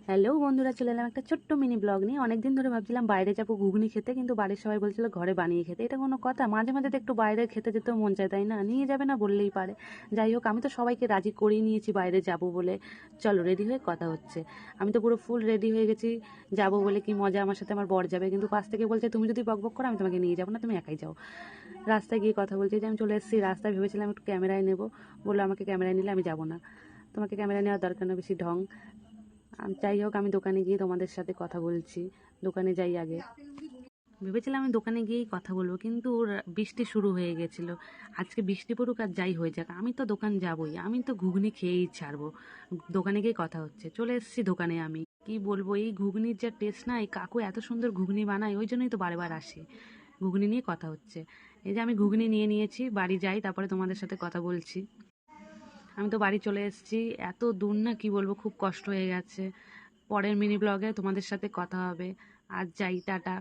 Hello বন্ধুরা, চলে এলাম একটা ছোট্ট মিনি ব্লগ নিয়ে। অনেকদিন ধরে ভাবছিলাম বাইরে যাবো ঘুগনি খেতে, কিন্তু বাড়ির সবাই বলছিল ঘরে বানিয়ে খেতে। এটা কোনো কথা? মাঝে মাঝে তো একটু বাইরে খেতে যেতেও মন চায়, তাই না? নিয়ে যাবে না বললেই পারে। যাই হোক, আমি তো সবাইকে রাজি করিয়ে নিয়েছি বাইরে যাব বলে। চলো, রেডি হয়ে কথা হচ্ছে। আমি তো পুরো ফুল রেডি হয়ে গেছি যাবো বলে। কি মজা, আমার সাথে আমার বর যাবে, কিন্তু পাশ থেকে বলছে তুমি যদি বকবক করো আমি তোমাকে নিয়ে যাবো না, তুমি একাই যাও। রাস্তায় গিয়ে কথা বলছি যে আমি চলে এসেছি। রাস্তায় ভেবেছিলাম একটু ক্যামেরায় নেবো, বললো আমাকে ক্যামেরায় নিলে আমি যাবো না। তোমাকে ক্যামেরা নেওয়ার দরকার না, বেশি ঢং। যাই হোক, আমি দোকানে গিয়ে তোমাদের সাথে কথা বলছি। দোকানে যাই আগে। ভেবেছিলাম আমি দোকানে গিয়েই কথা বলবো, কিন্তু বৃষ্টি শুরু হয়ে গেছিল। আজকে বৃষ্টি পড়ুক আর যাই হয়ে যাক, আমি তো দোকান যাবই, আমি তো ঘুগনি খেয়েই ছাড়বো। দোকানে গিয়ে কথা হচ্ছে। চলে এসেছি দোকানে। আমি কি বলবো, এই ঘুগনির যা টেস্ট না, এই কাকু এত সুন্দর ঘুগনি বানায়, ওই জন্যই তো বারবার আসে। ঘুগনি নিয়ে কথা হচ্ছে। এই যে আমি ঘুগনি নিয়ে নিয়েছি, বাড়ি যাই, তারপরে তোমাদের সাথে কথা বলছি। আমি তো বাড়ি চলে এসেছি। এত দূর না, কি বলবো, খুব কষ্ট হয়ে গেছে। পরের মিনি ব্লগে তোমাদের সাথে কথা হবে। আজ যাই, টাটা।